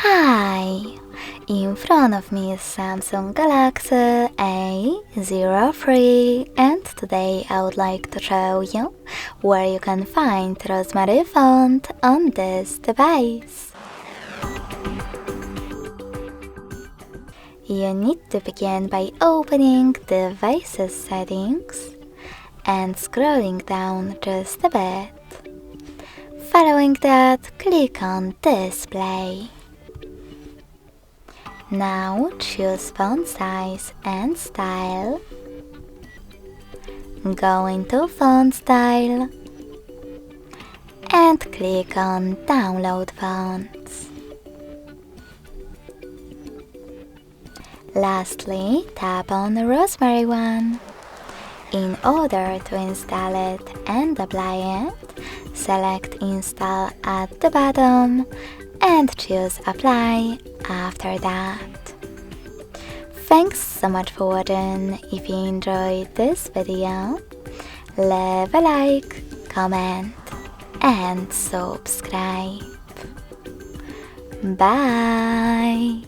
Hi! In front of me is Samsung Galaxy A03 and today I would like to show you where you can find Rosemary Font on this device. You need to begin by opening Devices Settings and scrolling down just a bit. Following that, click on Display. Now choose font size and style. Go into font style and click on Download fonts. Lastly, tap on the Rosemary one. In order to install it and apply it, select Install at the bottom and choose Apply after that. Thanks so much for watching. If you enjoyed this video, leave a like, comment and subscribe. Bye!